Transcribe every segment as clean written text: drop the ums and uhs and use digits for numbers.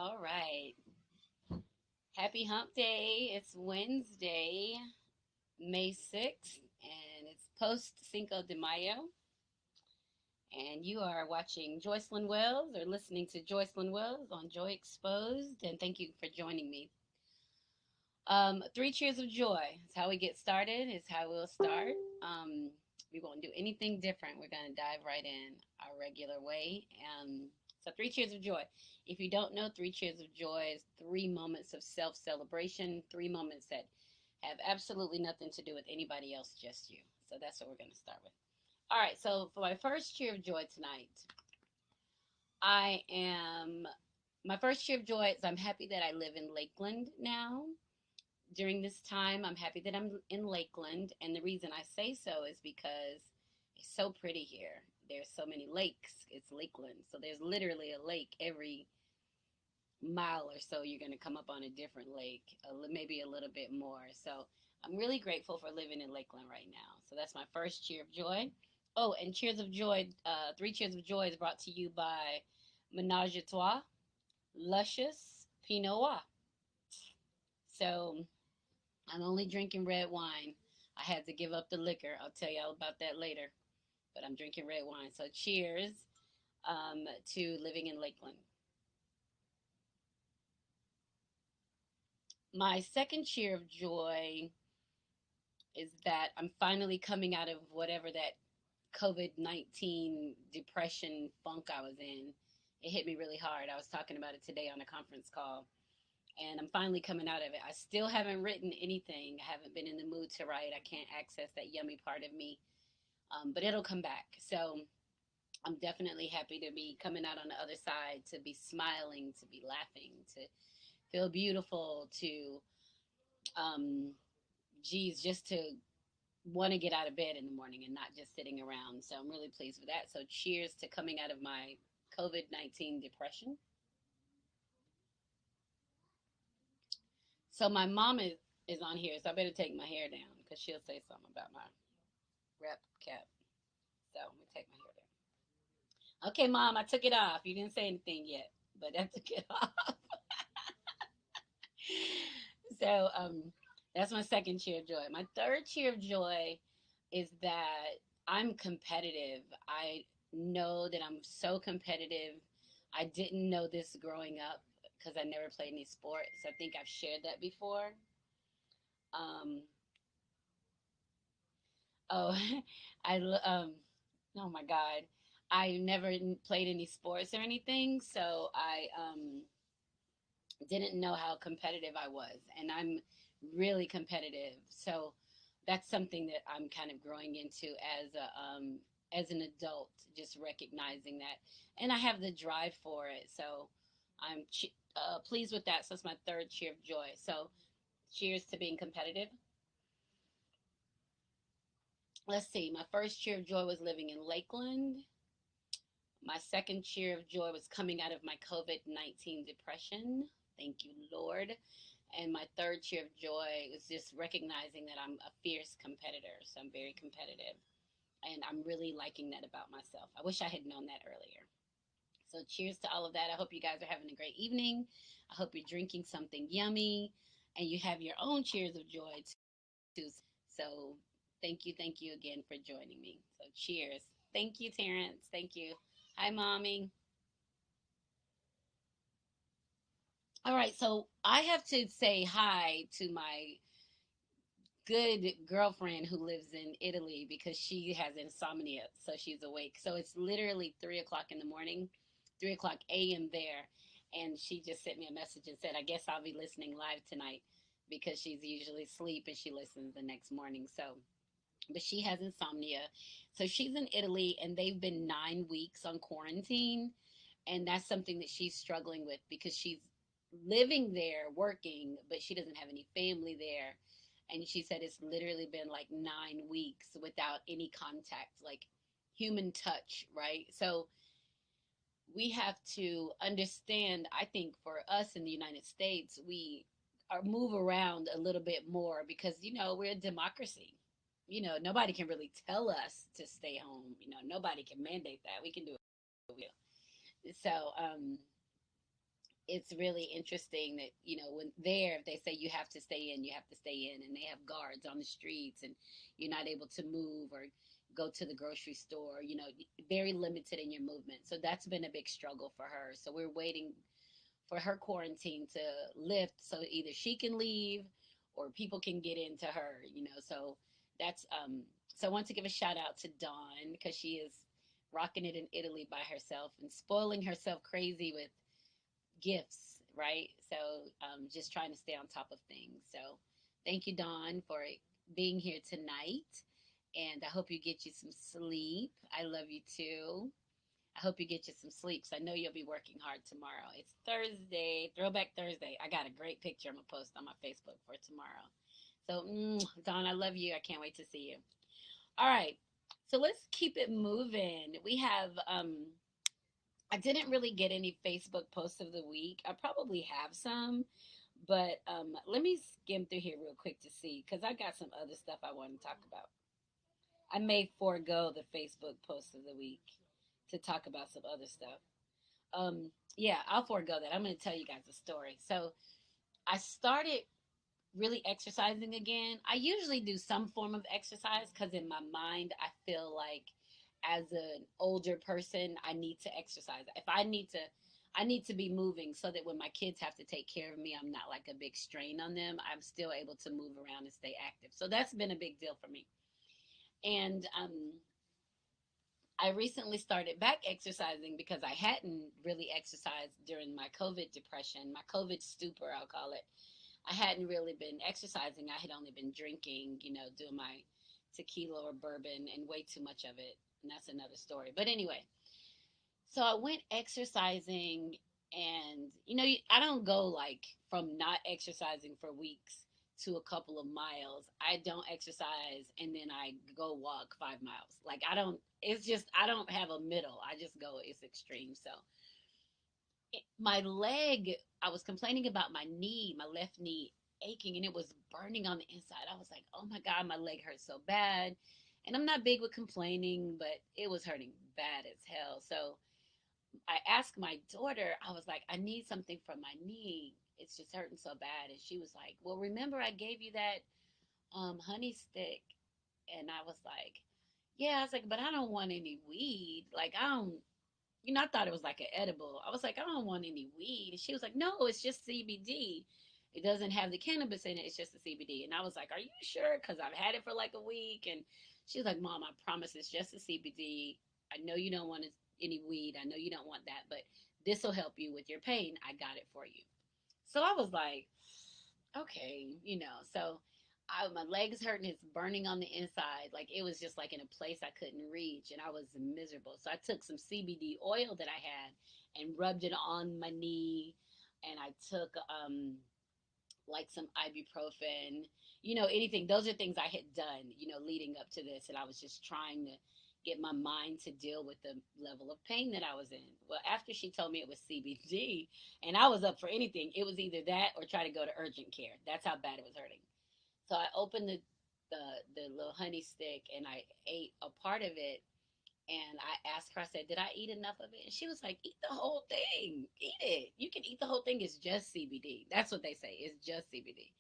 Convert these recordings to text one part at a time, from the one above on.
All right. Happy Hump Day. It's Wednesday, May 6th, and it's post Cinco de Mayo. And you are watching Joycelyn Wells or listening to Joycelyn Wells on Joy Exposed. And thank you for joining me. Three cheers of joy. It's how we get started, it's how we'll start. We won't do anything different. We're going to dive right in our regular way. So, three cheers of joy. If you don't know, three cheers of joy is 3 moments of self celebration, 3 moments that have absolutely nothing to do with anybody else, just you. So, that's what we're going to start with. All right. So, for my first cheer of joy tonight, I am. My first cheer of joy is I'm happy that I live in Lakeland now. During this time, I'm happy that I'm in Lakeland. And the reason I say so is because it's so pretty here. There's so many lakes. It's Lakeland. So there's literally a lake every mile or so. You're going to come up on a different lake, maybe a little bit more. So I'm really grateful for living in Lakeland right now. So that's my first cheer of joy. Oh, and cheers of joy. Three cheers of joy is brought to you by Menage a Trois, Luscious Pinot Noir. So I'm only drinking red wine. I had to give up the liquor. I'll tell you all about that later. But I'm drinking red wine. So cheers to living in Lakeland. My second cheer of joy is that I'm finally coming out of whatever that COVID-19 depression funk I was in. It hit me really hard. I was talking about it today on a conference call, and I'm finally coming out of it. I still haven't written anything. I haven't been in the mood to write. I can't access that yummy part of me, but it'll come back. So I'm definitely happy to be coming out on the other side, to be smiling, to be laughing, to feel beautiful, to, um, geez, just to want to get out of bed in the morning and not just sitting around. So I'm really pleased with that. So cheers to coming out of my COVID-19 depression. So my mom is on here, so I better take my hair down because she'll say something about my wrap cap. So let me take my hair down. Okay, Mom, I took it off. You didn't say anything yet, but I took it off. So that's my second cheer of joy. My third cheer of joy is that I'm competitive. I know that I'm so competitive. I didn't know this growing up because I never played any sports. I think I've shared that before. Um, oh, oh my God. I never played any sports or anything, so I didn't know how competitive I was, and I'm really competitive. So that's something that I'm kind of growing into as an adult, just recognizing that, and I have the drive for it. So I'm pleased with that. So that's my third cheer of joy. So cheers to being competitive. Let's see. My first cheer of joy was living in Lakeland. My second cheer of joy was coming out of my COVID-19 depression. Thank you, Lord. And my third cheer of joy was just recognizing that I'm a fierce competitor. So I'm very competitive. And I'm really liking that about myself. I wish I had known that earlier. So cheers to all of that. I hope you guys are having a great evening. I hope you're drinking something yummy and you have your own cheers of joy too. So thank you again for joining me. So cheers. Thank you, Terrence. Thank you. Hi, Mommy. All right, so I have to say hi to my good girlfriend who lives in Italy because she has insomnia, so she's awake. So it's literally 3 o'clock in the morning, 3 o'clock a.m. there, and she just sent me a message and said, "I guess I'll be listening live tonight because she's usually asleep and she listens the next morning." So, but she has insomnia, so she's in Italy, and they've been 9 weeks on quarantine, and that's something that she's struggling with because she's living there working, but she doesn't have any family there. And she said it's literally been like 9 weeks without any contact, like human touch, right? So we have to understand, I think for us in the United States, we are move around a little bit more because, we're a democracy. Nobody can really tell us to stay home. Nobody can mandate that. We can do it. So, it's really interesting that, when there, if they say you have to stay in, you have to stay in, and they have guards on the streets, and you're not able to move or go to the grocery store, very limited in your movement. So that's been a big struggle for her. So we're waiting for her quarantine to lift so either she can leave or people can get into her, So that's so I want to give a shout out to Dawn because she is rocking it in Italy by herself and spoiling herself crazy with gifts, right? So just trying to stay on top of things. So thank you, Dawn, for being here tonight. And I hope you get you some sleep. I love you too. I hope you get you some sleep. So I know you'll be working hard tomorrow. It's Thursday, Throwback Thursday. I got a great picture I'm going to post on my Facebook for tomorrow. So, Dawn, I love you. I can't wait to see you. All right. So let's keep it moving. We have I didn't really get any Facebook posts of the week. I probably have some, but let me skim through here real quick to see because I got some other stuff I want to talk about. I may forego the Facebook post of the week to talk about some other stuff. Yeah, I'll forego that. I'm going to tell you guys a story. So I started really exercising again. I usually do some form of exercise because in my mind, I feel like as an older person, I need to exercise. If I need to be moving so that when my kids have to take care of me, I'm not like a big strain on them. I'm still able to move around and stay active. So that's been a big deal for me. And I recently started back exercising because I hadn't really exercised during my COVID depression, my COVID stupor, I'll call it. I hadn't really been exercising. I had only been drinking, doing my tequila or bourbon and way too much of it. And that's another story. But anyway, so I went exercising and, I don't go like from not exercising for weeks to a couple of miles. I don't exercise and then I go walk 5 miles. Like it's just, I don't have a middle. I just go, it's extreme. So my leg, I was complaining about my knee, my left knee aching, and it was burning on the inside. I was like, oh my God, my leg hurts so bad. And I'm not big with complaining, but it was hurting bad as hell. So I asked my daughter, I was like, I need something for my knee. It's just hurting so bad. And she was like, well, remember I gave you that honey stick? And I was like, yeah. I was like, but I don't want any weed. Like, I don't, I thought it was like an edible. I was like, I don't want any weed. And she was like, no, it's just CBD. It doesn't have the cannabis in it. It's just the CBD. And I was like, are you sure? Because I've had it for like a week. And she was like, Mom, I promise it's just the CBD. I know you don't want any weed. I know you don't want that, but this will help you with your pain. I got it for you. So I was like, okay, so my legs hurting, it's burning on the inside. Like it was just like in a place I couldn't reach and I was miserable. So I took some CBD oil that I had and rubbed it on my knee. And I took like some ibuprofen, anything. Those are things I had done, leading up to this. And I was just trying to get my mind to deal with the level of pain that I was in. Well, after she told me it was CBD and I was up for anything, it was either that or try to go to urgent care. That's how bad it was hurting. So I opened the little honey stick and I ate a part of it. And I asked her, I said, did I eat enough of it? And she was like, eat the whole thing. Eat it. You can eat the whole thing. It's just CBD. That's what they say. It's just CBD.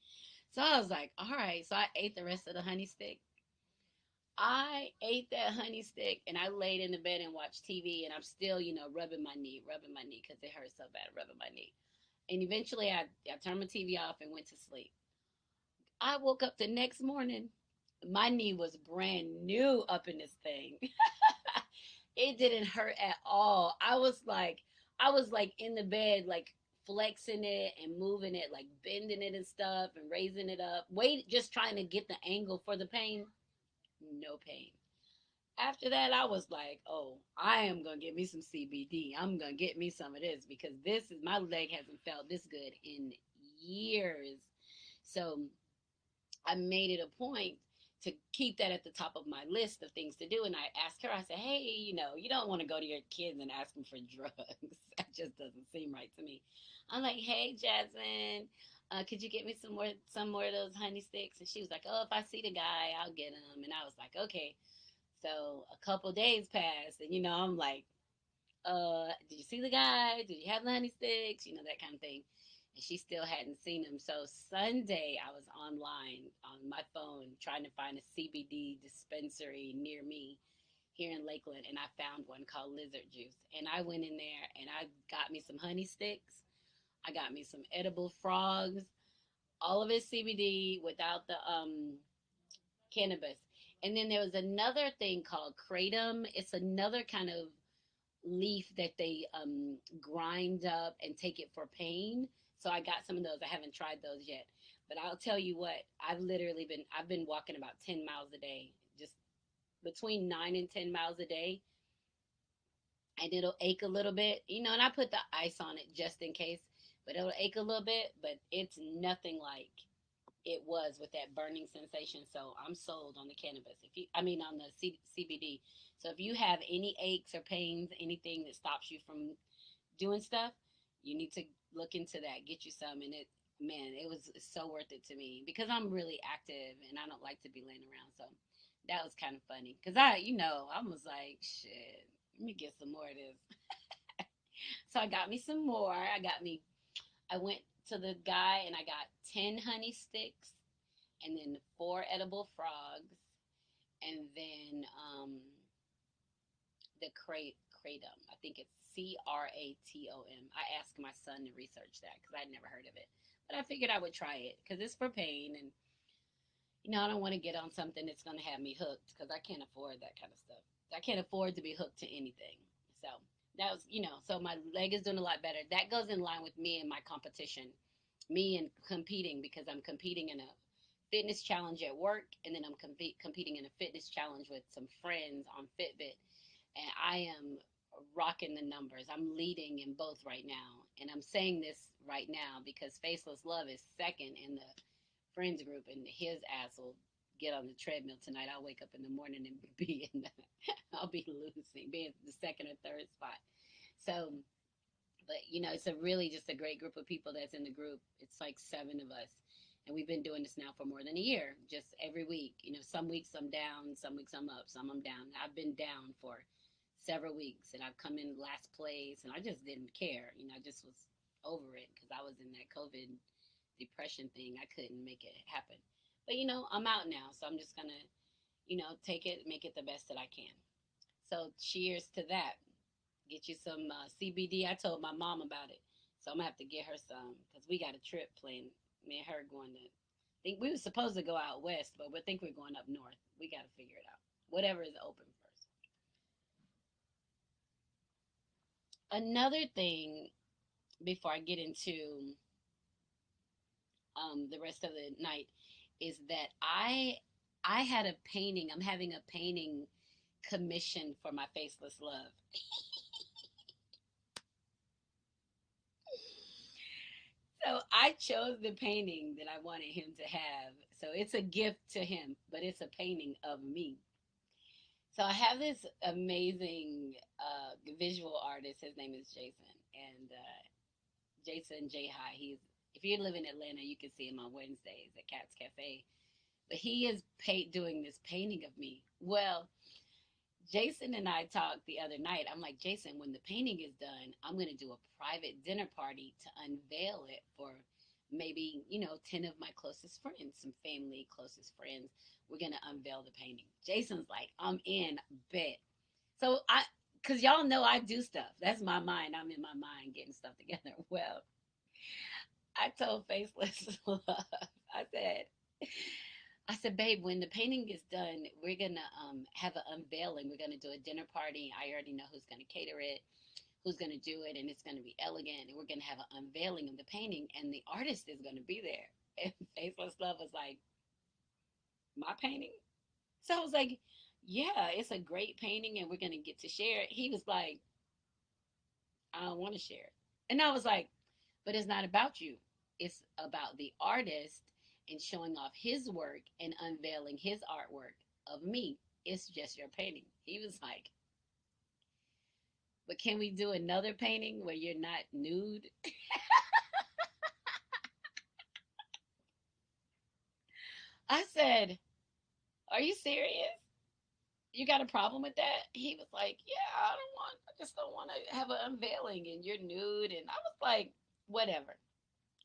So I was like, all right. So I ate the rest of the honey stick. I ate that honey stick and I laid in the bed and watched TV. And I'm still, rubbing my knee because it hurt so bad, rubbing my knee. And eventually I turned my TV off and went to sleep. I woke up the next morning. My knee was brand new up in this thing. It didn't hurt at all. I was like in the bed, like flexing it and moving it, like bending it and stuff and raising it up. Just trying to get the angle for the pain. No pain. After that, I was like, oh, I am going to get me some CBD. I'm going to get me some of this because my leg hasn't felt this good in years. So I made it a point to keep that at the top of my list of things to do. And I asked her, I said, hey, you don't want to go to your kids and ask them for drugs. That just doesn't seem right to me. I'm like, hey, Jasmine, could you get me some more of those honey sticks? And she was like, oh, if I see the guy, I'll get them. And I was like, okay. So a couple days passed and, I'm like, did you see the guy? Did you have the honey sticks? You know, that kind of thing. And she still hadn't seen him. So Sunday, I was online on my phone trying to find a CBD dispensary near me here in Lakeland, and I found one called Lizard Juice. And I went in there and I got me some honey sticks. I got me some edible frogs. All of it CBD without the cannabis. And then there was another thing called kratom. It's another kind of leaf that they grind up and take it for pain. So I got some of those. I haven't tried those yet, but I'll tell you what. I've been walking about 10 miles a day, just between 9 and 10 miles a day, and it'll ache a little bit, you know. And I put the ice on it just in case, but it'll ache a little bit. But it's nothing like it was with that burning sensation. So I'm sold on the cannabis. If you, I mean, on the CBD. So if you have any aches or pains, anything that stops you from doing stuff, you need to look into that. Get you some, and man, it was so worth it to me because I'm really active and I don't like to be laying around. So that was kind of funny because I was like, shit, let me get some more of this. So I got me some more. I went to the guy and I got 10 honey sticks and then four edible frogs and then the kratom. I think it's Kratom. I asked my son to research that because I'd never heard of it, but I figured I would try it because it's for pain, and I don't want to get on something that's going to have me hooked because I can't afford that kind of stuff. I can't afford to be hooked to anything. So that was, so my leg is doing a lot better. That goes in line with me and my competition, me and competing because I'm competing in a fitness challenge at work, and then I'm competing in a fitness challenge with some friends on Fitbit, and I am rocking the numbers. I'm leading in both right now, and I'm saying this right now because Faceless Love is second in the friends group, and his ass will get on the treadmill tonight. I'll wake up in the morning and be in the, I'll be losing, be in the second or third spot. So, but it's a really just a great group of people that's in the group. It's like seven of us, and we've been doing this now for more than a year. Just every week, some weeks I'm down, some weeks I'm up, some I'm down. I've been down for several weeks, and I've come in last place, and I just didn't care. I just was over it because I was in that COVID depression thing. I couldn't make it happen. But I'm out now, so I'm just gonna, take it, make it the best that I can. So cheers to that. Get you some CBD. I told my mom about it, so I'm gonna have to get her some because we got a trip planned. Me and her going to. Think we were supposed to go out west, but we think we're going up north. We got to figure it out. Whatever is open first. Another thing before I get into the rest of the night is that I had a painting. I'm having a painting commission for my faceless love. So I chose the painting that I wanted him to have. So it's a gift to him, but it's a painting of me. So I have this amazing visual artist. His name is Jason, and Jason J High. If you live in Atlanta, you can see him on Wednesdays at Cat's Cafe. But he is doing this painting of me. Well, Jason and I talked the other night. I'm like, Jason, when the painting is done, I'm going to do a private dinner party to unveil it for maybe, 10 of my closest friends, some family, closest friends. We're going to unveil the painting. Jason's like, I'm in, bet. So because y'all know I do stuff. That's my mind. I'm in my mind getting stuff together. Well, I told Faceless Love, I said, I said, babe, when the painting is done, we're gonna have an unveiling. We're gonna do a dinner party. I already know who's gonna cater it, who's gonna do it, and it's gonna be elegant. And we're gonna have an unveiling of the painting, and the artist is gonna be there. And Faceless Love was like, my painting? So I was like, yeah, it's a great painting, and we're gonna get to share it. He was like, I don't want to share it, and I was like, but it's not about you. It's about the artist and showing off his work and unveiling his artwork of me. It's just your painting. He was like, but can we do another painting where you're not nude? I said, are you serious? You got a problem with that? He was like, yeah, I just don't want to have an unveiling and you're nude. And I was like, whatever.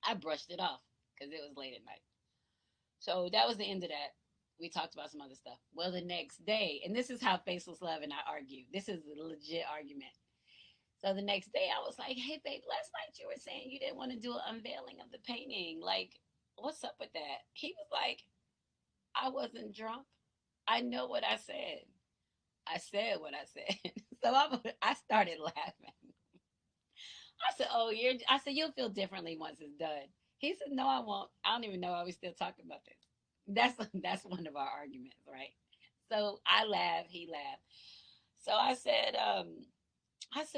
I brushed it off because it was late at night. So that was the end of that. We talked about some other stuff. Well, the next day, and this is how Faceless Love and I argue. This is a legit argument. So the next day, I was like, "Hey, babe, last night you were saying you didn't want to do an unveiling of the painting. Like, what's up with that?" He was like, "I wasn't drunk. I know what I said. I said what I said." So I started laughing. I said, "Oh, you're." I said, "You'll feel differently once it's done." He said, "No, I won't. I don't even know why we still talking about this." That's one of our arguments, right? So I laughed. He laughed. So I said,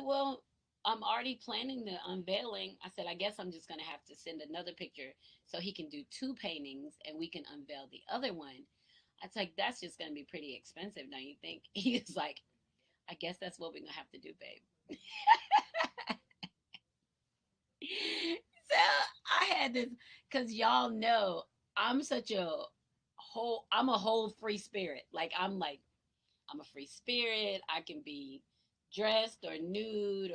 well, I'm already planning the unveiling. I said, I guess I'm just going to have to send another picture so he can do two paintings and we can unveil the other one. I was like, that's just going to be pretty expensive, don't you think? He was like, I guess that's what we're going to have to do, babe. So I had this, because y'all know I'm such a I'm a whole free spirit. I'm a free spirit. I can be dressed or nude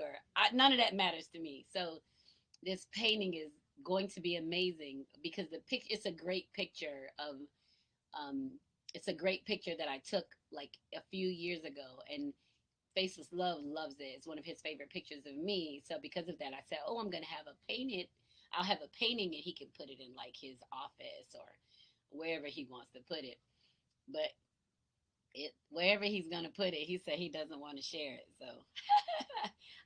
none of that matters to me. So this painting is going to be amazing because it's a great picture of um it's a great picture that I took like a few years ago, and Faceless Love loves it. It's one of his favorite pictures of me. So because of that, I said, "Oh, I'm going to have I'll have a painting and he can put it in like his office or wherever he wants to put it." But wherever he's gonna put it, he said he doesn't want to share it. So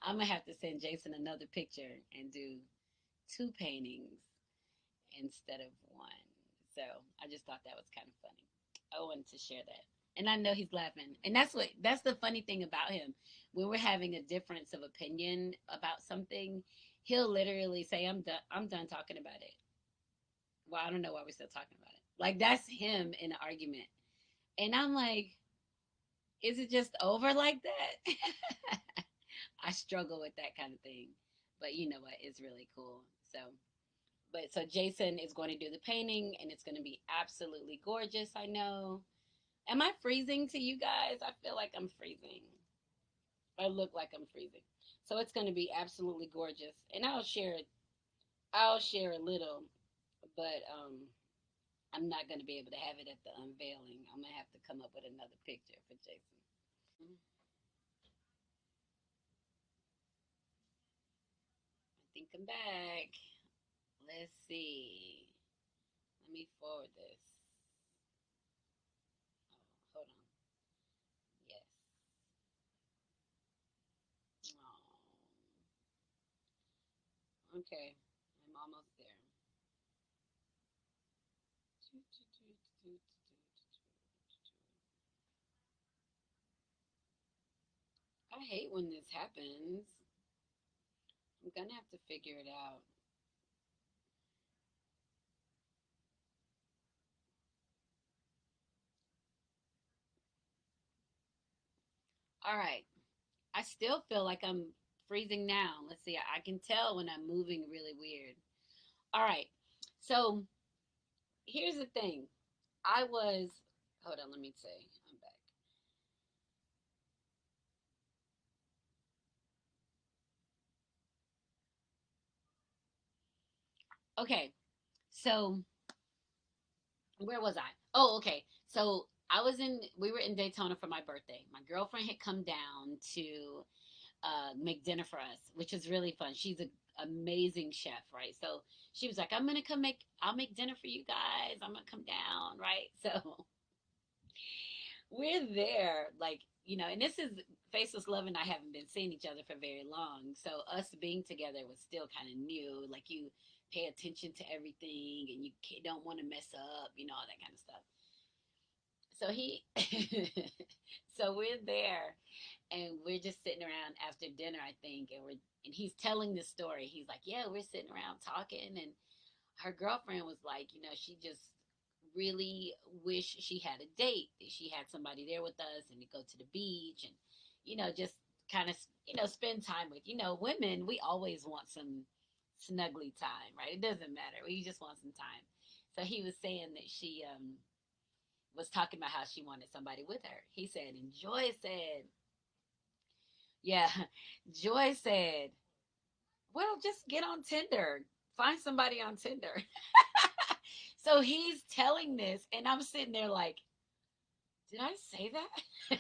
I'm gonna have to send Jason another picture and do two paintings instead of one. So I just thought that was kind of funny. I wanted to share that. And I know he's laughing. And that's the funny thing about him. When we're having a difference of opinion about something, he'll literally say, I'm done talking about it. Well, I don't know why we're still talking about it. Like that's him in an argument. And I'm like, is it just over like that? I struggle with that kind of thing. But you know what? It's really cool. So Jason is going to do the painting and it's going to be absolutely gorgeous. I know. Am I freezing to you guys? I feel like I'm freezing. I look like I'm freezing. So it's going to be absolutely gorgeous. And I'll share a little, but I'm not going to be able to have it at the unveiling. I'm going to have to come up with another picture for Jason. Mm-hmm. I think I'm back. Let's see. Let me forward this. Oh, hold on. Yes. Oh, okay. I'm almost there. I hate when this happens. I'm gonna have to figure it out. All right. I still feel like I'm freezing now. Let's see. I can tell when I'm moving really weird. All right. So here's the thing. I was, hold on, let me say, I'm back. Okay. So where was I? Oh, okay. So we were in Daytona for my birthday. My girlfriend had come down to make dinner for us, which was really fun. She's an amazing chef, right? So she was like, I'll make dinner for you guys. I'm gonna come down, right? So we're there, like, and this is Faceless Love and I haven't been seeing each other for very long. So us being together was still kind of new. Like you pay attention to everything and you don't want to mess up, all that kind of stuff. So so we're there and we're just sitting around after dinner, I think, and he's telling this story. He's like, "Yeah, we're sitting around talking," and her girlfriend was like, she just really wish she had a date. That she had somebody there with us, and to go to the beach, and just kind of spend time with. Women, we always want some snuggly time, right? It doesn't matter. We just want some time. So he was saying that was talking about how she wanted somebody with her. He said, and Joy said, yeah, Joy said, well, just get on Tinder, find somebody on Tinder. So he's telling this, and I'm sitting there like, did I say that?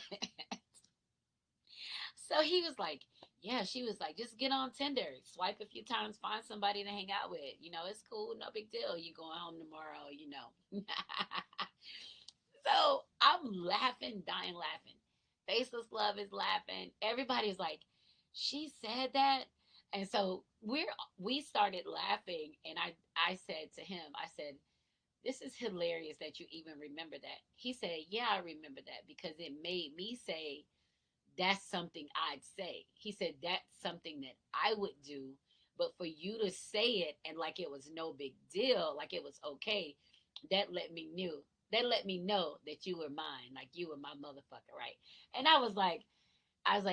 So he was like, yeah, she was like, just get on Tinder, swipe a few times, find somebody to hang out with. You know, it's cool, no big deal. You going home tomorrow, you know. So I'm laughing, dying laughing. Faceless Love is laughing. Everybody's like, she said that. And so we started laughing, and I said to him, I said, this is hilarious that you even remember that. He said, yeah, I remember that because it made me say that's something I'd say. He said that's something that I would do, but for you to say it and like it was no big deal, like it was okay, that let me knew that let me know that you were mine, like you were my motherfucker, right? And I was like,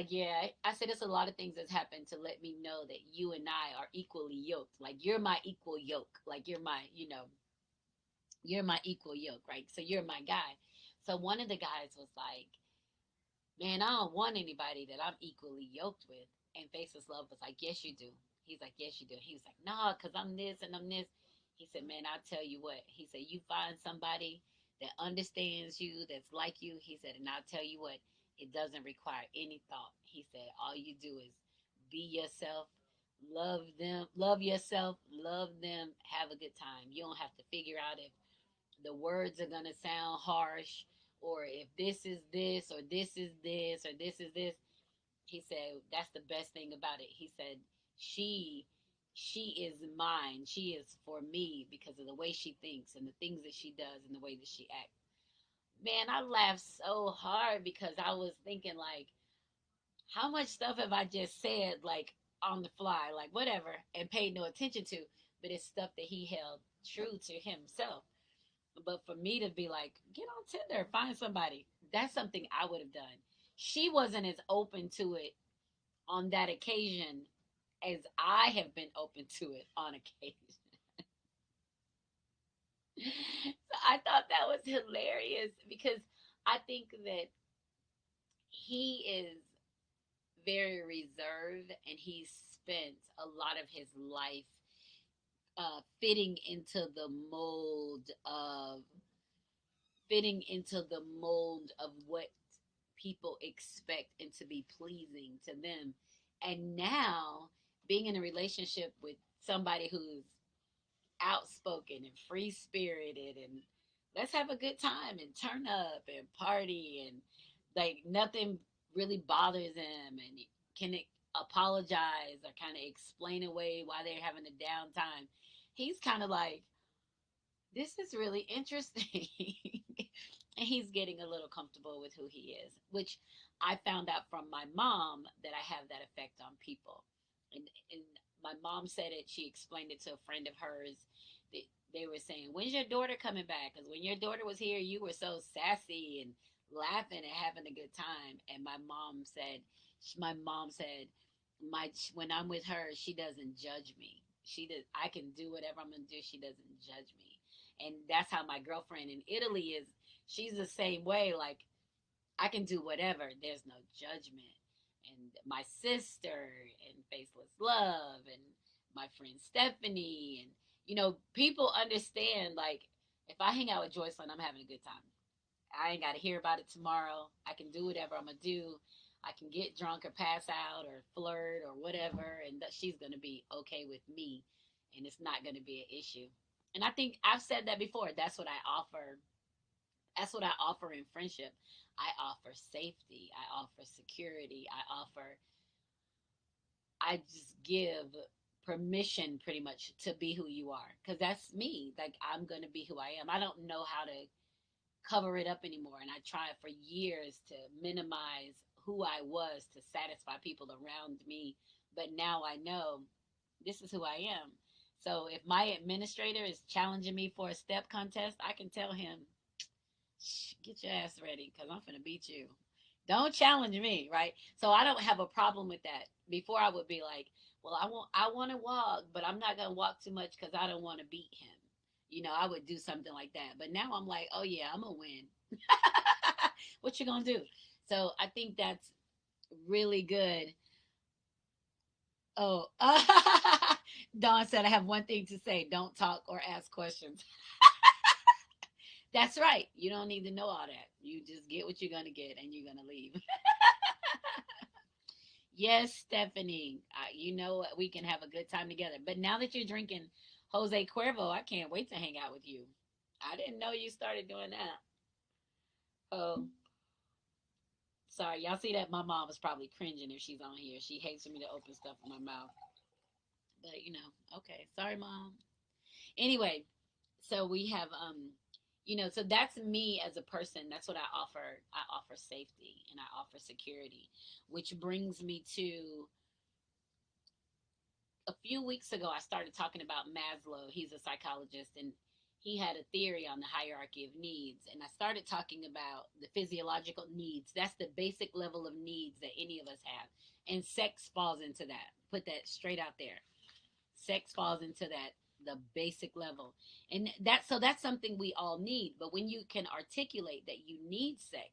yeah. I said, it's a lot of things that's happened to let me know that you and I are equally yoked. Like you're my equal yoke. Like you're my equal yoke, right? So you're my guy. So one of the guys was like, man, I don't want anybody that I'm equally yoked with. And Faceless Love was like, yes, you do. He's like, yes, you do. He was like, nah, because I'm this and I'm this. He said, man, I'll tell you what. He said, you find somebody that understands you, that's like you. He said, and I'll tell you what, it doesn't require any thought. He said, all you do is be yourself, love them, love yourself, love them, have a good time. You don't have to figure out if the words are going to sound harsh or if this is this or this is this or this is this. He said that's the best thing about it. He said she she is mine. She is for me because of the way she thinks and the things that she does and the way that she acts. Man, I laughed so hard because I was thinking like, how much stuff have I just said like on the fly, like whatever, and paid no attention to, but it's stuff that he held true to himself. But for me to be like, get on Tinder, find somebody, that's something I would have done. She wasn't as open to it on that occasion as I have been open to it on occasion. So I thought that was hilarious because I think that he is very reserved and he spent a lot of his life of fitting into the mold of what people expect and to be pleasing to them. And now being in a relationship with somebody who's outspoken and free spirited and let's have a good time and turn up and party and like nothing really bothers him and can apologize or kind of explain away why they're having a downtime. He's kind of like, this is really interesting. And he's getting a little comfortable with who he is, which I found out from my mom that I have that effect on people. And my mom said it, she explained it to a friend of hers. They were saying, when's your daughter coming back? Because when your daughter was here, you were so sassy and laughing and having a good time. And my mom said, when I'm with her, she doesn't judge me. I can do whatever I'm gonna do. She doesn't judge me, and that's how my girlfriend in Italy is. She's the same way. Like I can do whatever. There's no judgment. And my sister and Faceless Love and my friend Stephanie and people understand. Like if I hang out with Joycelyn, I'm having a good time. I ain't got to hear about it tomorrow. I can do whatever I'm gonna do. I can get drunk or pass out or flirt or whatever, and she's gonna be okay with me, and it's not gonna be an issue. And I think I've said that before. That's what I offer. That's what I offer in friendship. I offer safety. I offer security. I just give permission pretty much to be who you are. Because that's me. Like, I'm going to be who I am. I don't know how to cover it up anymore. And I tried for years to minimize who I was to satisfy people around me. But now I know this is who I am. So if my administrator is challenging me for a step contest, I can tell him, get your ass ready because I'm finna beat you. Don't challenge me, right? So I don't have a problem with that. Before I would be like, well, I want to walk, but I'm not gonna walk too much because I don't want to beat him. I would do something like that. But now I'm like, oh yeah, I'm gonna win. What you gonna do? So I think that's really good. Oh, Dawn said I have one thing to say: don't talk or ask questions. That's right. You don't need to know all that. You just get what you're gonna get, and you're gonna leave. Yes, Stephanie. You know what? We can have a good time together. But now that you're drinking Jose Cuervo, I can't wait to hang out with you. I didn't know you started doing that. Oh, sorry. Y'all see that? My mom is probably cringing if she's on here. She hates for me to open stuff in my mouth. But okay. Sorry, mom. Anyway, so we have so that's me as a person. That's what I offer. I offer safety and I offer security, which brings me to a few weeks ago, I started talking about Maslow. He's a psychologist, and he had a theory on the hierarchy of needs. And I started talking about the physiological needs. That's the basic level of needs that any of us have. And sex falls into that. Put that straight out there. Sex falls into that, the basic level. And that's something we all need. But when you can articulate that you need sex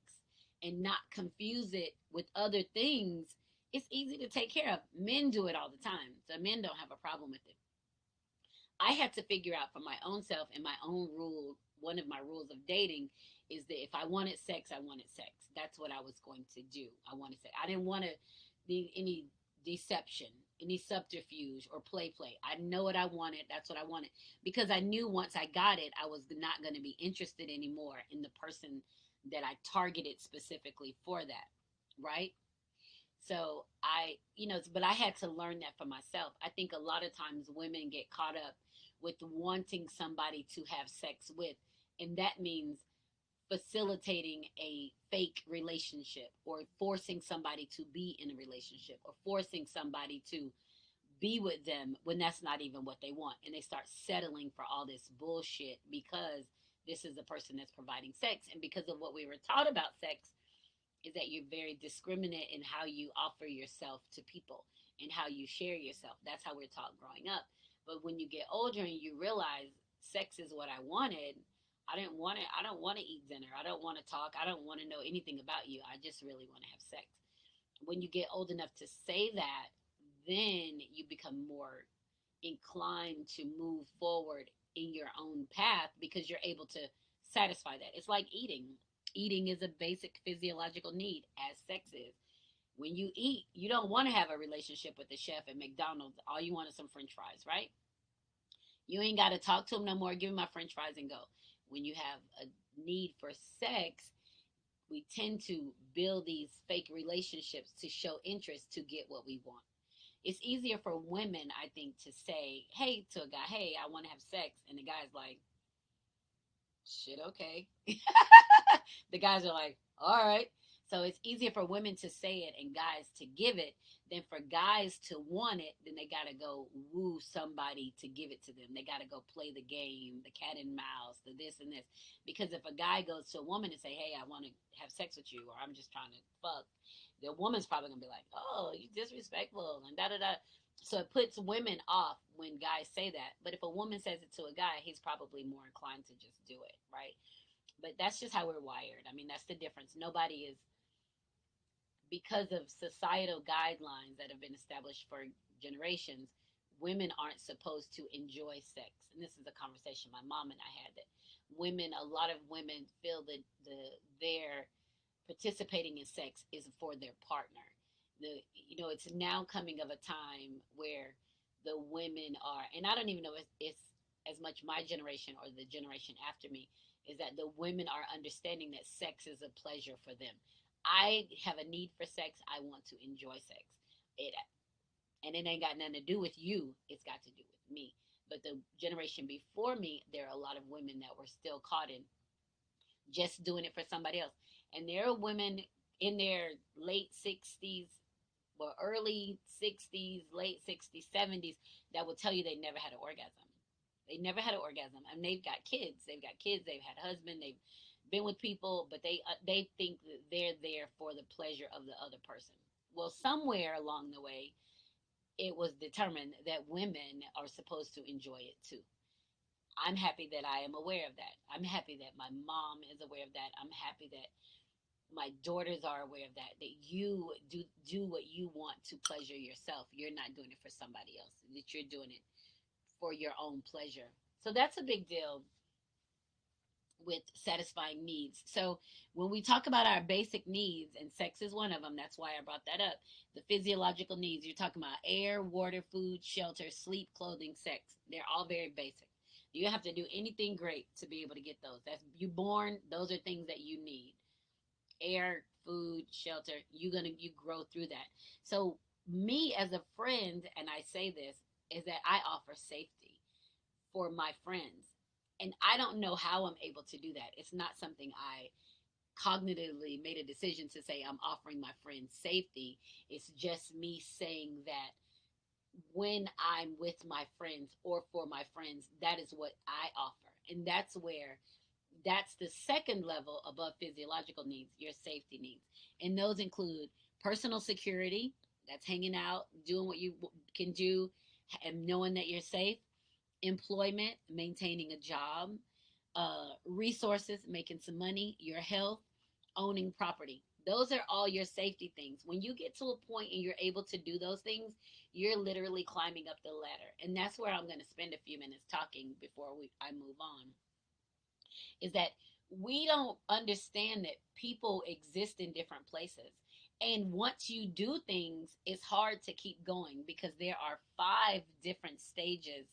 and not confuse it with other things, it's easy to take care of. Men do it all the time, so men don't have a problem with it. I had to figure out for my own self and my own rule. One of my rules of dating is that if I wanted sex, I wanted sex. That's what I was going to do. I wanted sex. I didn't want to be any deception, any subterfuge or play. I know what I wanted. That's what I wanted, because I knew once I got it, I was not going to be interested anymore in the person that I targeted specifically for that. Right? So but I had to learn that for myself. I think a lot of times women get caught up with wanting somebody to have sex with, and that means facilitating a fake relationship or forcing somebody to be in a relationship or forcing somebody to be with them when that's not even what they want. And they start settling for all this bullshit because this is the person that's providing sex. And because of what we were taught about sex, is that you're very discriminate in how you offer yourself to people and how you share yourself. That's how we're taught growing up. But when you get older and you realize sex is what I wanted, I didn't want it. I don't want to eat dinner. I don't want to talk. I don't want to know anything about you. I just really want to have sex. When you get old enough to say that, then you become more inclined to move forward in your own path because you're able to satisfy that. It's like eating. Eating is a basic physiological need, as sex is. When you eat, you don't want to have a relationship with the chef at McDonald's. All you want is some french fries, right? You ain't got to talk to him no more. Give me my french fries and go. When you have a need for sex, we tend to build these fake relationships to show interest to get what we want. It's easier for women, I think, to say, hey, to a guy, hey, I want to have sex. And the guy's like, shit, okay. The guys are like, all right. So it's easier for women to say it and guys to give it than for guys to want it. Then they got to go woo somebody to give it to them. They got to go play the game, the cat and mouse, the this and this. Because if a guy goes to a woman and say, hey, I want to have sex with you, or I'm just trying to fuck, the woman's probably going to be like, oh, you disrespectful and da-da-da. So it puts women off when guys say that. But if a woman says it to a guy, he's probably more inclined to just do it, right? But that's just how we're wired. I mean, that's the difference. Nobody is, because of societal guidelines that have been established for generations, women aren't supposed to enjoy sex. And this is a conversation my mom and I had, that a lot of women feel that their participating in sex is for their partner. It's now coming of a time where the women are, and I don't even know if it's as much my generation or the generation after me, is that the women are understanding that sex is a pleasure for them. I have a need for sex. I want to enjoy sex. It and it ain't got nothing to do with you. It's got to do with me. But the generation before me, there are a lot of women that were still caught in just doing it for somebody else. And there are women in their late 60s or early 60s, late 60s, 70s that will tell you they never had an orgasm. They never had an orgasm. And they've got kids. They've got kids. They've had husband. They've been with people, but they think that they're there for the pleasure of the other person. Well, somewhere along the way, it was determined that women are supposed to enjoy it too. I'm happy that I am aware of that. I'm happy that my mom is aware of that. I'm happy that my daughters are aware of that. That you do what you want to pleasure yourself. You're not doing it for somebody else. That you're doing it for your own pleasure. So that's a big deal with satisfying needs. So when we talk about our basic needs, and sex is one of them, that's why I brought that up. The physiological needs, you're talking about air, water, food, shelter, sleep, clothing, sex. They're all very basic. You don't have to do anything great to be able to get those. That's you born, those are things that you need. Air, food, shelter, you grow through that. So me as a friend, and I say this, is that I offer safety for my friends. And I don't know how I'm able to do that. It's not something I cognitively made a decision to say I'm offering my friends safety. It's just me saying that when I'm with my friends or for my friends, that is what I offer. And that's the second level above physiological needs, your safety needs. And those include personal security, that's hanging out, doing what you can do, and knowing that you're safe, employment, maintaining a job, resources, making some money, your health, owning property. Those are all your safety things. When you get to a point and you're able to do those things, you're literally climbing up the ladder. And that's where I'm going to spend a few minutes talking before I move on. Is that we don't understand that people exist in different places. And once you do things, it's hard to keep going because there are five different stages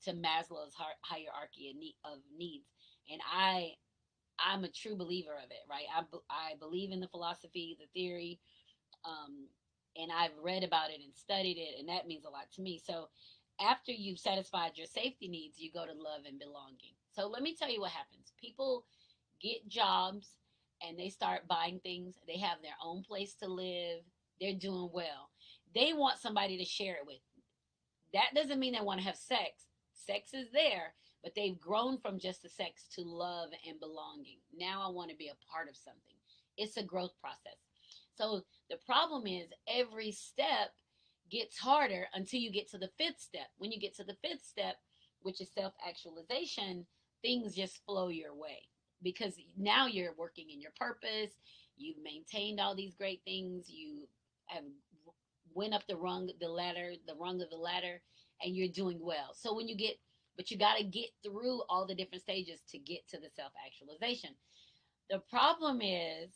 to Maslow's hierarchy of needs. And I'm a true believer of it, right? I believe in the philosophy, the theory, um, and I've read about it and studied it, and that means a lot to me. So after you've satisfied your safety needs, you go to love and belonging. So let me tell you what happens. People get jobs and they start buying things. They have their own place to live. They're doing well. They want somebody to share it with. That doesn't mean they want to have sex. Sex is there, but they've grown from just the sex to love and belonging. Now I want to be a part of something. It's a growth process. So the problem is every step gets harder until you get to the fifth step. When you get to the fifth step, which is self actualization, things just flow your way because now you're working in your purpose. You've maintained all these great things. You have went up the rung of the ladder, and you're doing well. So when you get, but you got to get through all the different stages to get to the self actualization. The problem is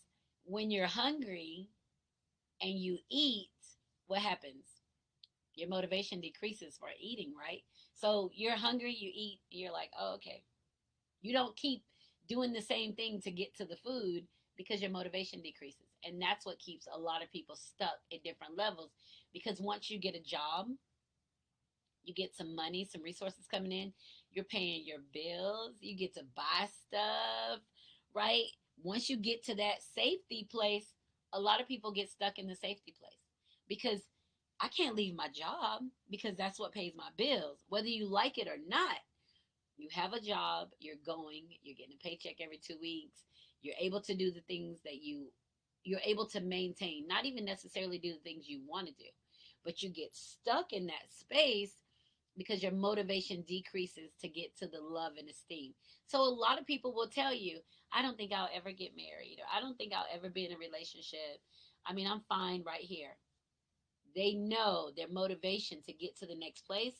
when you're hungry and you eat, what happens? Your motivation decreases for eating, right? So you're hungry, you eat, you're like, oh, okay. You don't keep doing the same thing to get to the food because your motivation decreases. And that's what keeps a lot of people stuck at different levels because once you get a job, you get some money, some resources coming in, you're paying your bills, you get to buy stuff, right? Once you get to that safety place, a lot of people get stuck in the safety place because I can't leave my job because that's what pays my bills, whether you like it or not. You have a job, you're going, you're getting a paycheck every 2 weeks, you're able to do the things that you're able to maintain, not even necessarily do the things you want to do, but you get stuck in that space because your motivation decreases to get to the love and esteem. So a lot of people will tell you, I don't think I'll ever get married, or I don't think I'll ever be in a relationship. I mean, I'm fine right here. They know their motivation to get to the next place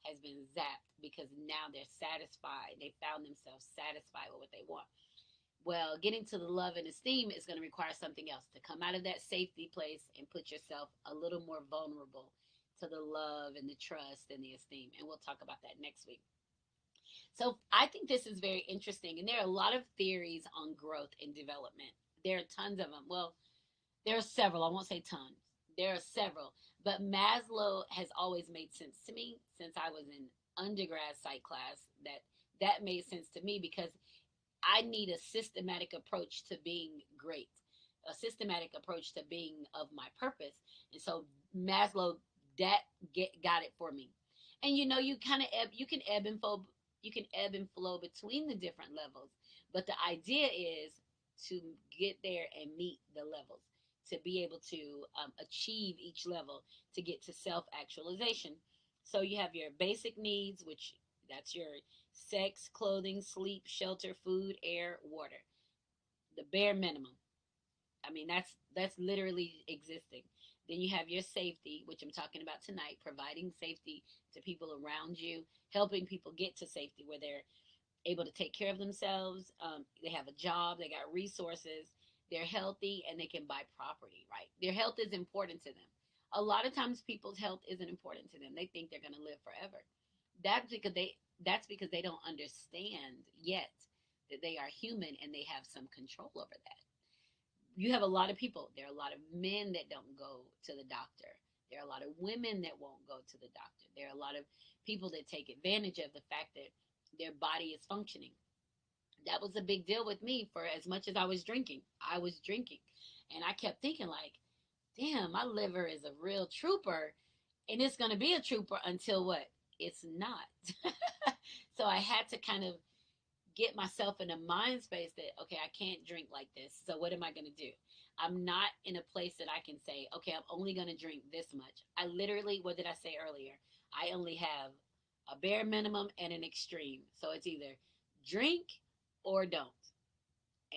has been zapped because now they're satisfied. They found themselves satisfied with what they want. Well, getting to the love and esteem is going to require something else to come out of that safety place and put yourself a little more vulnerable to the love and the trust and the esteem. And we'll talk about that next week. So I think this is very interesting. And there are a lot of theories on growth and development. There are tons of them. Well, there are several. I won't say tons. There are several. But Maslow has always made sense to me since I was in undergrad psych class. That made sense to me because I need a systematic approach to being great, a systematic approach to being of my purpose. And so Maslow got it for me. And you kind of you can ebb and flow, between the different levels. But the idea is to get there and meet the levels, to be able to achieve each level to get to self actualization. So you have your basic needs, which That's your sex, clothing, sleep, shelter, food, air, water. The bare minimum. I mean, that's literally existing. Then you have your safety, which I'm talking about tonight, providing safety to people around you, helping people get to safety where they're able to take care of themselves. They have a job, they got resources, they're healthy, and they can buy property, right? Their health is important to them. A lot of times people's health isn't important to them. They think they're going to live forever. That's because they don't understand yet that they are human and they have some control over that. You have a lot of people. There are a lot of men that don't go to the doctor. There are a lot of women that won't go to the doctor. There are a lot of people that take advantage of the fact that their body is functioning. That was a big deal with me for as much as I was drinking. I was drinking. And I kept thinking, like, damn, my liver is a real trooper. And it's going to be a trooper until what? It's not. So I had to kind of get myself in a mind space that, okay, I can't drink like this. So what am I going to do? I'm not in a place that I can say, okay, I'm only going to drink this much. I literally, what did I say earlier? I only have a bare minimum and an extreme. So it's either drink or don't.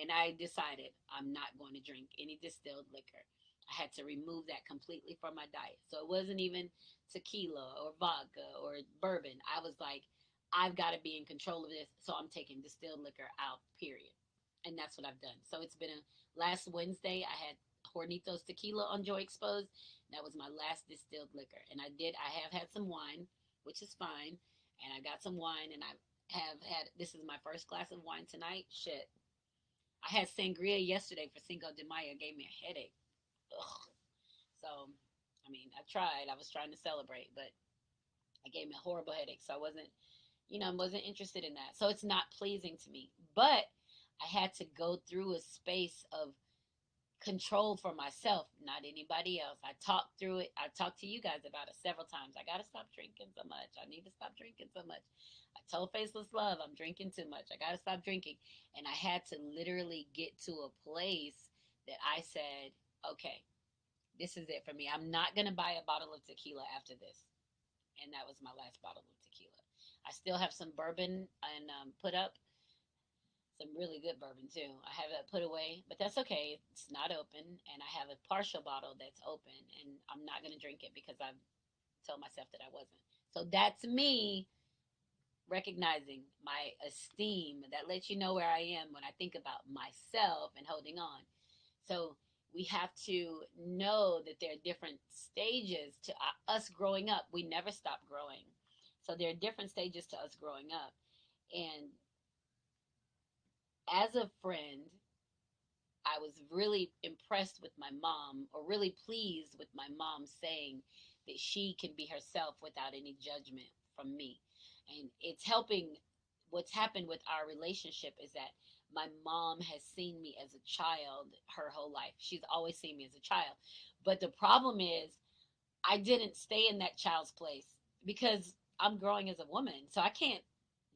And I decided I'm not going to drink any distilled liquor. I had to remove that completely from my diet. So it wasn't even tequila or vodka or bourbon. I was like, I've got to be in control of this. So I'm taking distilled liquor out, period. And that's what I've done. So it's been last Wednesday, I had Hornitos tequila on Joy Exposed. That was my last distilled liquor. And I have had some wine, which is fine. And I got some wine and I have had, this is my first glass of wine tonight. Shit. I had sangria yesterday for Cinco de Mayo. It gave me a headache. Ugh. So, I mean, I tried. I was trying to celebrate, but it gave me a horrible headache. So I wasn't interested in that. So it's not pleasing to me. But I had to go through a space of control for myself, not anybody else. I talked through it. I talked to you guys about it several times. I got to stop drinking so much. I need to stop drinking so much. I told Faceless Love I'm drinking too much. I got to stop drinking. And I had to literally get to a place that I said, okay, this is it for me. I'm not going to buy a bottle of tequila after this. And that was my last bottle of tequila. I still have some bourbon and put up, some really good bourbon too. I have it put away, but that's okay. It's not open, and I have a partial bottle that's open, and I'm not going to drink it because I've told myself that I wasn't. So that's me recognizing my esteem. That lets you know where I am when I think about myself and holding on. So we have to know that there are different stages to us growing up. We never stop growing. So there are different stages to us growing up. And as a friend, I was really impressed with my mom, or really pleased with my mom saying that she can be herself without any judgment from me. And it's helping. What's happened with our relationship is that my mom has seen me as a child her whole life. She's always seen me as a child. But the problem is, I didn't stay in that child's place because I'm growing as a woman. So I can't,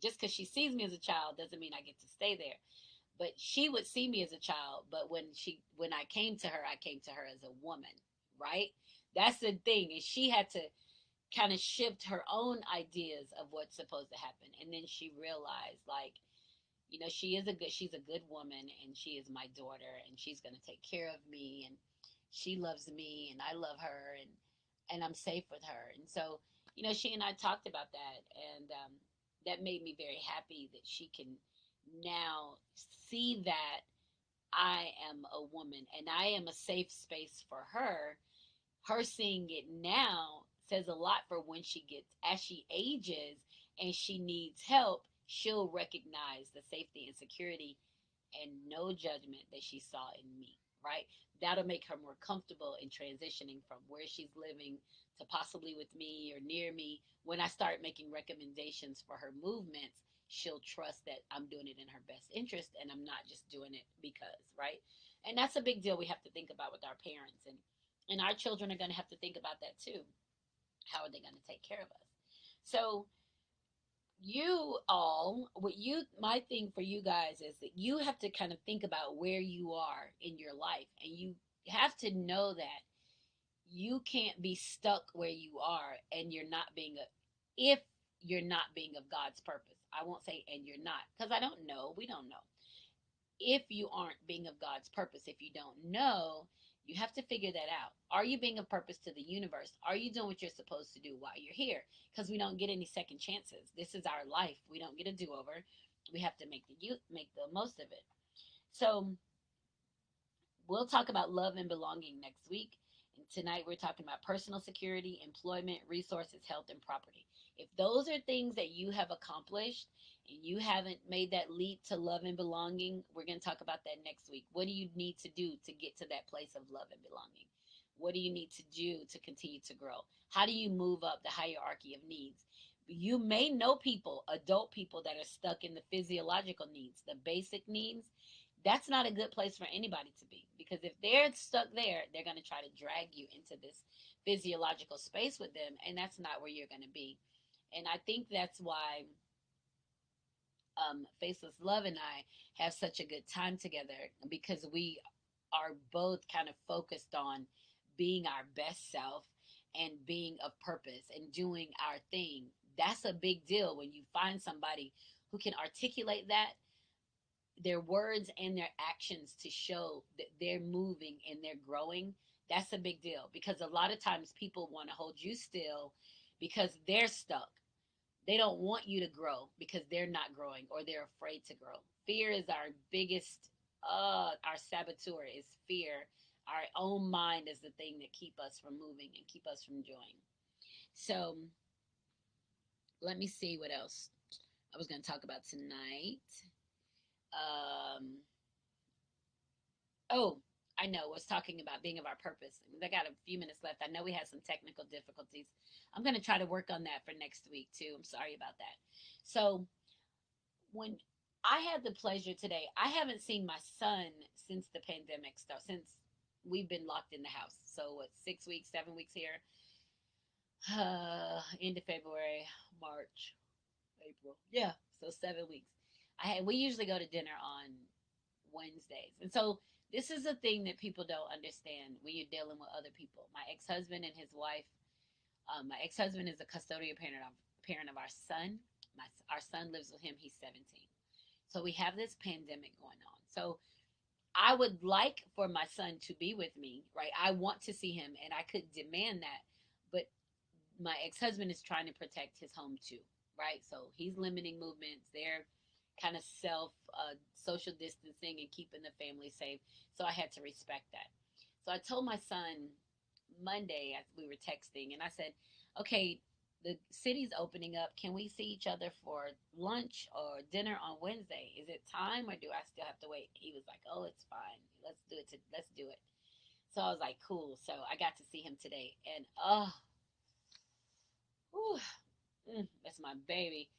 just because she sees me as a child doesn't mean I get to stay there. But she would see me as a child, but when I came to her, I came to her as a woman, right? That's the thing, is she had to kind of shift her own ideas of what's supposed to happen. And then she realized, like, she's a good woman, and she is my daughter, and she's going to take care of me, and she loves me, and I love her, and I'm safe with her. And so, she and I talked about that, and that made me very happy that she can now see that I am a woman and I am a safe space for her. Her seeing it now says a lot for when she gets, as she ages and she needs help, she'll recognize the safety and security and no judgment that she saw in me, right? That'll make her more comfortable in transitioning from where she's living to possibly with me or near me. When I start making recommendations for her movements, she'll trust that I'm doing it in her best interest and I'm not just doing it because, right? And that's a big deal we have to think about with our parents. And our children are going to have to think about that too. How are they going to take care of us? So you all, my thing for you guys is that you have to kind of think about where you are in your life, and you have to know that you can't be stuck where you are, and you're not being if you're not being of God's purpose. I won't say, and you're not, because I don't know. We don't know. If you aren't being of God's purpose, if you don't know, you have to figure that out. Are you being of purpose to the universe? Are you doing what you're supposed to do while you're here? Because we don't get any second chances. This is our life. We don't get a do-over. We have to make the most of it. So we'll talk about love and belonging next week. And tonight we're talking about personal security, employment, resources, health, and property. If those are things that you have accomplished and you haven't made that leap to love and belonging, we're going to talk about that next week. What do you need to do to get to that place of love and belonging? What do you need to do to continue to grow? How do you move up the hierarchy of needs? You may know people, adult people, that are stuck in the physiological needs, the basic needs. That's not a good place for anybody to be, because if they're stuck there, they're going to try to drag you into this physiological space with them, and that's not where you're going to be. And I think that's why Faceless Love and I have such a good time together, because we are both kind of focused on being our best self and being of purpose and doing our thing. That's a big deal when you find somebody who can articulate that, their words and their actions, to show that they're moving and they're growing. That's a big deal, because a lot of times people want to hold you still because they're stuck. They don't want you to grow because they're not growing, or they're afraid to grow. Fear is our biggest, our saboteur is fear. Our own mind is the thing that keep us from moving and keep us from joining. So let me see what else I was going to talk about tonight. Um, oh, I know, was talking about being of our purpose. I got a few minutes left. I know we had some technical difficulties. I'm going to try to work on that for next week too. I'm sorry about that. So when I had the pleasure today, I haven't seen my son since the pandemic stuff, since we've been locked in the house. So what, 6 weeks, 7 weeks here? End of February, March, April. Yeah, so 7 weeks. We usually go to dinner on Wednesdays. And so this is a thing that people don't understand when you're dealing with other people. My ex-husband and his wife, my ex-husband is a custodial parent of our son. Our son lives with him. He's 17. So we have this pandemic going on. So I would like for my son to be with me, right? I want to see him, and I could demand that. But my ex-husband is trying to protect his home too, right? So he's limiting movements. They're kind of social distancing and keeping the family safe. So I had to respect that. So I told my son Monday, as we were texting, and I said, okay, the city's opening up. Can we see each other for lunch or dinner on Wednesday? Is it time, or do I still have to wait? He was like, oh, it's fine. Let's do it. So I was like, cool. So I got to see him today, and whew, that's my baby.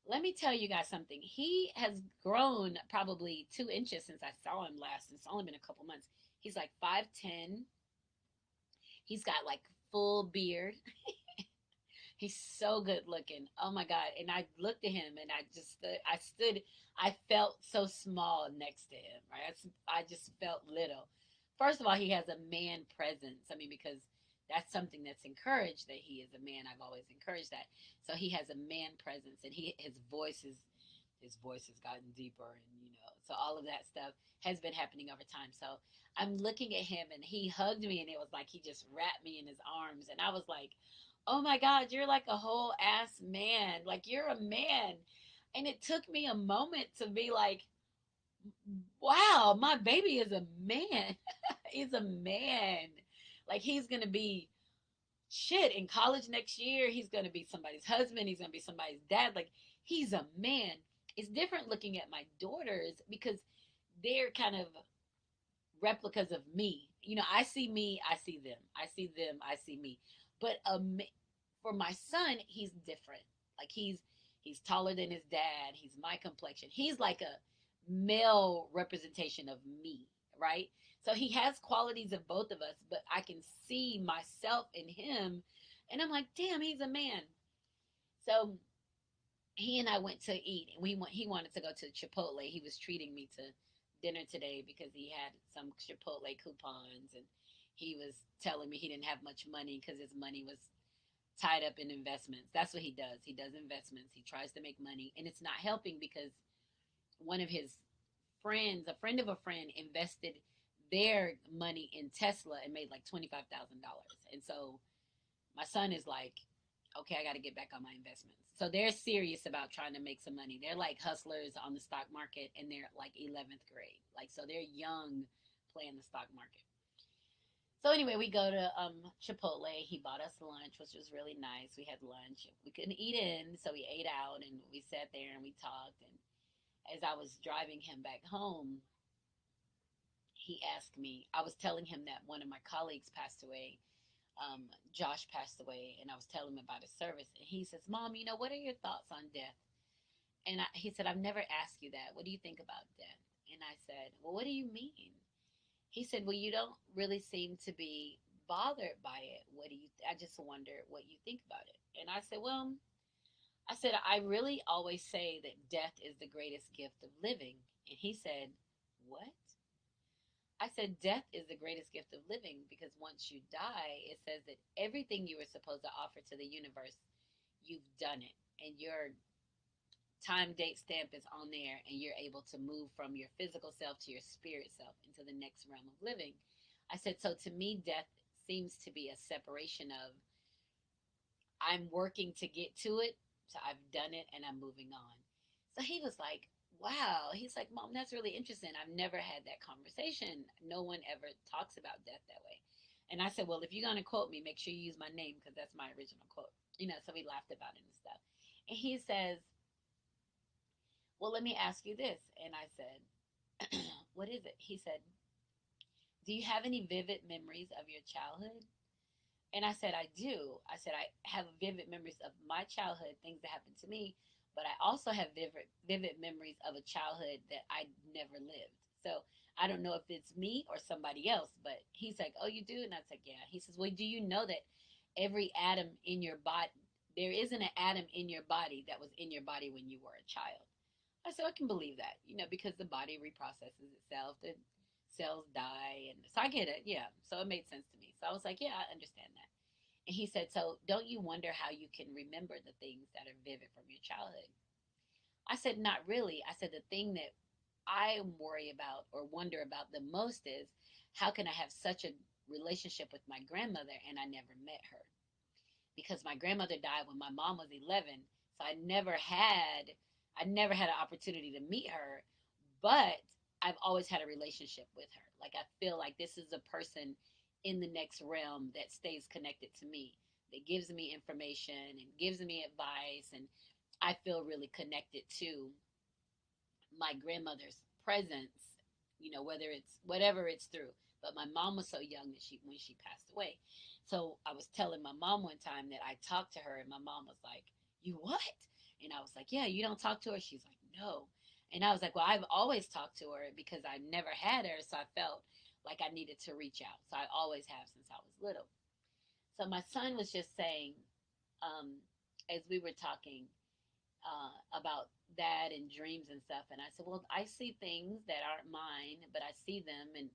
Let me tell you guys something. He has grown probably 2 inches since I saw him last. It's only been a couple months. He's like 5'10". He's got like full beard. He's so good looking. Oh my God. And I looked at him and I felt so small next to him, right? I just felt little. First of all, he has a man presence. I mean, because that's something that's encouraged, that he is a man. I've always encouraged that. So he has a man presence, and his voice has gotten deeper, and so all of that stuff has been happening over time. So I'm looking at him, and he hugged me, and it was like he just wrapped me in his arms, and I was like, oh my God, you're like a whole ass man. Like, you're a man. And it took me a moment to be like, wow, my baby is a man. He's a man. Like, he's going to be shit in college next year. He's going to be somebody's husband. He's going to be somebody's dad. Like, he's a man. It's different looking at my daughters, because they're kind of replicas of me. I see me, I see them. I see them, I see me. But for my son, he's different. Like, he's taller than his dad. He's my complexion. He's like a male representation of me, right? So he has qualities of both of us, but I can see myself in him, and I'm like, damn, he's a man. So he and I went to eat, and he wanted to go to Chipotle. He was treating me to dinner today because he had some Chipotle coupons, and he was telling me he didn't have much money because his money was tied up in investments. That's what he does. He does investments. He tries to make money, and it's not helping because one of his friends, a friend of a friend, invested their money in Tesla and made like $25,000. And so my son is like, okay, I got to get back on my investments. So they're serious about trying to make some money. They're like hustlers on the stock market, and they're like 11th grade. Like, so they're young playing the stock market. So anyway, we go to Chipotle. He bought us lunch, which was really nice. We had lunch. We couldn't eat in, so we ate out, and we sat there and we talked. And as I was driving him back home, he asked me. I was telling him that one of my colleagues passed away. Josh passed away, and I was telling him about his service. And he says, "Mom, what are your thoughts on death?" And he said, "I've never asked you that. What do you think about death?" And I said, "Well, what do you mean?" He said, "Well, you don't really seem to be bothered by it. What do you? I just wonder what you think about it." And I said, "Well, I said I really always say that death is the greatest gift of living." And he said, "What?" I said, "Death is the greatest gift of living because once you die, it says that everything you were supposed to offer to the universe, you've done it, and your time date stamp is on there, and you're able to move from your physical self to your spirit self into the next realm of living." I said, "So to me, death seems to be a separation of I'm working to get to it, so I've done it, and I'm moving on." So he was like, "Wow." He's like, "Mom, that's really interesting. I've never had that conversation. No one ever talks about death that way." And I said, "Well, if you're going to quote me, make sure you use my name because that's my original quote." So we laughed about it and stuff. And he says, "Well, let me ask you this." And I said, "What is it?" He said, "Do you have any vivid memories of your childhood?" And I said, "I do." I said, "I have vivid memories of my childhood, things that happened to me, but I also have vivid memories of a childhood that I never lived. So I don't know if it's me or somebody else." But he's like, "Oh, you do?" And I was like, "Yeah." He says, "Well, do you know that every atom in your body, there isn't an atom in your body that was in your body when you were a child?" I said, "I can believe that, because the body reprocesses itself, the cells die. And so I get it. Yeah. So it made sense to me. So I was like, yeah, I understand that." And he said, "So don't you wonder how you can remember the things that are vivid from your childhood?" I said, "Not really." I said, "The thing that I worry about or wonder about the most is how can I have such a relationship with my grandmother and I never met her? Because my grandmother died when my mom was 11. So I never had an opportunity to meet her, but I've always had a relationship with her. Like I feel like this is a person in the next realm that stays connected to me, that gives me information and gives me advice, and I feel really connected to my grandmother's presence, whether it's whatever it's through." But my mom was so young that when she passed away. So I was telling my mom one time that I talked to her, and my mom was like, "You what?" And I was like, "Yeah, you don't talk to her?" She's like, "No." And I was like, "Well, I've always talked to her because I never had her, so I felt like I needed to reach out. So I always have since I was little." So my son was just saying, um, as we were talking, about that and dreams and stuff. And I said, "Well, I see things that aren't mine, but I see them, and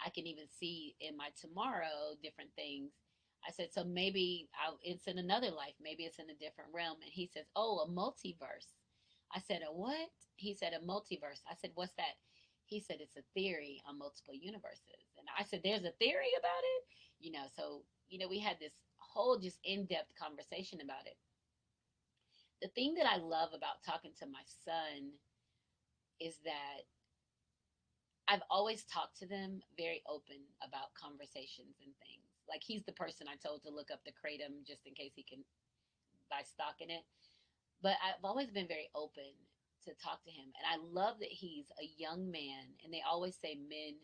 I can even see in my tomorrow different things." I said, "So maybe it's in another life. Maybe it's in a different realm." And he says, "Oh, a multiverse." I said, "A what?" He said, "A multiverse." I said, "What's that?" He said, "It's a theory on multiple universes." And I said, "There's a theory about it?" So, we had this whole just in depth conversation about it. The thing that I love about talking to my son is that I've always talked to them very open about conversations and things. Like he's the person I told to look up the kratom just in case he can buy stock in it. But I've always been very open to talk to him. And I love that he's a young man. And they always say men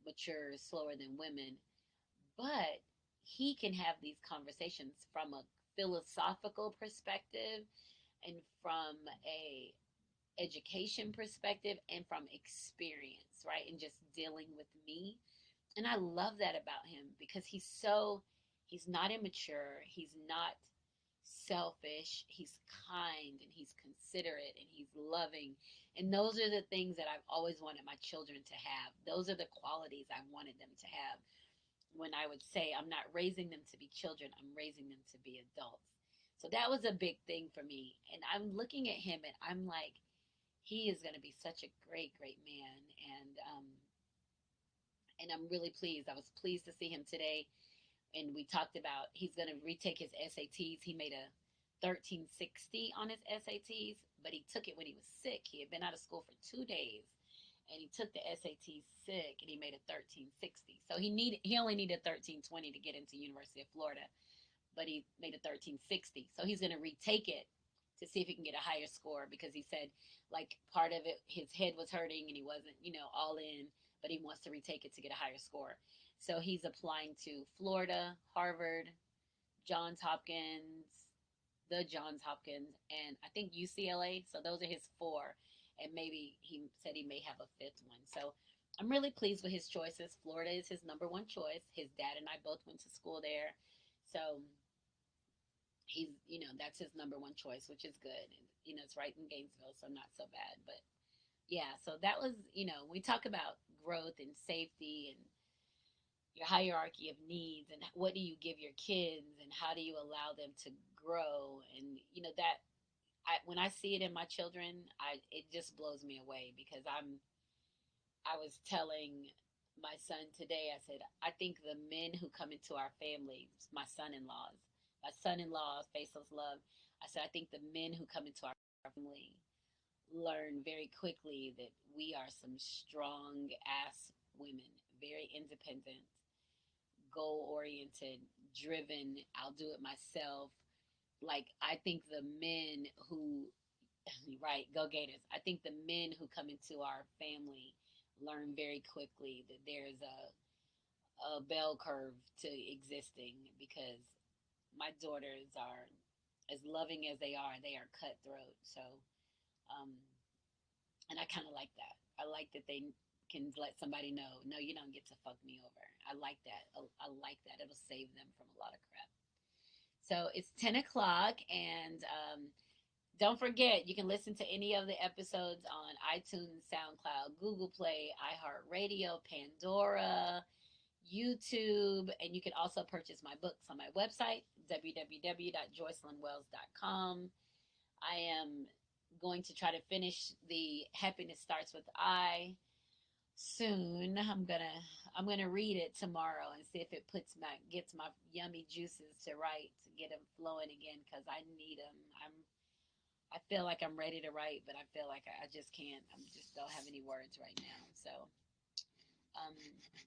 mature slower than women. But he can have these conversations from a philosophical perspective and from a education perspective and from experience, right? And just dealing with me. And I love that about him because he's not immature, he's not selfish, he's kind and he's considerate and he's loving. And those are the things that I've always wanted my children to have. Those are the qualities I wanted them to have. when I would say I'm not raising them to be children, I'm raising them to be adults. So that was a big thing for me. And I'm looking at him and I'm like, he is going to be such a great, great man. And I'm really pleased. I was pleased to see him today. And we talked about he's going to retake his SATs. He made a 1360 on his SATs, but he took it when he was sick. He had been out of school for 2 days, and he took the SATs sick, and he made a 1360. So he only needed 1320 to get into University of Florida, but he made a 1360. So he's going to retake it to see if he can get a higher score because he said like part of it his head was hurting and he wasn't all in, but he wants to retake it to get a higher score. So he's applying to Florida, Harvard, Johns Hopkins, the Johns Hopkins, and I think UCLA. So those are his four. And maybe he said he may have a fifth one. So I'm really pleased with his choices. Florida is his number one choice. His dad and I both went to school there. So that's his number one choice, which is good. And, it's right in Gainesville, so not so bad. But yeah, so that was, we talk about growth and safety and your hierarchy of needs and what do you give your kids and how do you allow them to grow. And, that when I see it in my children, it just blows me away because I was telling my son today, I said, I think the men who come into our families, my son-in-laws, faceless love, I said, I think the men who come into our family learn very quickly that we are some strong ass women, very independent, goal oriented, driven. I'll do it myself. Like, I think the men who, right, go Gators. I think the men who come into our family learn very quickly that there's a bell curve to existing because my daughters are as loving as they are cutthroat. So, um, and I kind of like that. I like that they can let somebody know, no, you don't get to fuck me over. I like that. I like that. It'll save them from a lot of crap. So it's 10 o'clock, and don't forget, you can listen to any of the episodes on iTunes, SoundCloud, Google Play, iHeartRadio, Pandora, YouTube, and you can also purchase my books on my website, www.joycelynwells.com. I am going to try to finish the Happiness Starts with I soon. I'm gonna read it tomorrow and see if it gets my yummy juices to write to get them flowing again because I need them. I feel like I'm ready to write, but I feel like I just can't. I just don't have any words right now. So um,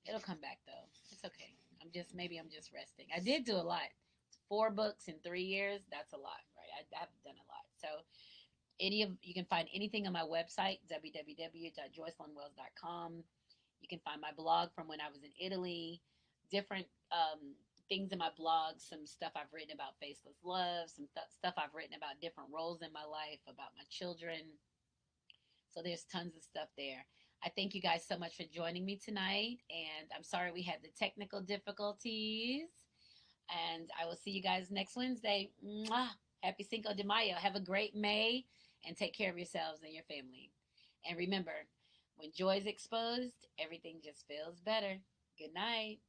it'll come back though. It's okay. I'm just resting. I did do a lot. 4 books in 3 years. That's a lot, right? I've done a lot. So you can find anything on my website, www.joycelynwells.com. You can find my blog from when I was in Italy, different things in my blog, some stuff I've written about faceless love, some stuff I've written about different roles in my life, about my children. So there's tons of stuff there. I thank you guys so much for joining me tonight, and I'm sorry we had the technical difficulties. And I will see you guys next Wednesday. Mwah! Happy Cinco de Mayo. Have a great May and take care of yourselves and your family. And remember, when joy is exposed, everything just feels better. Good night.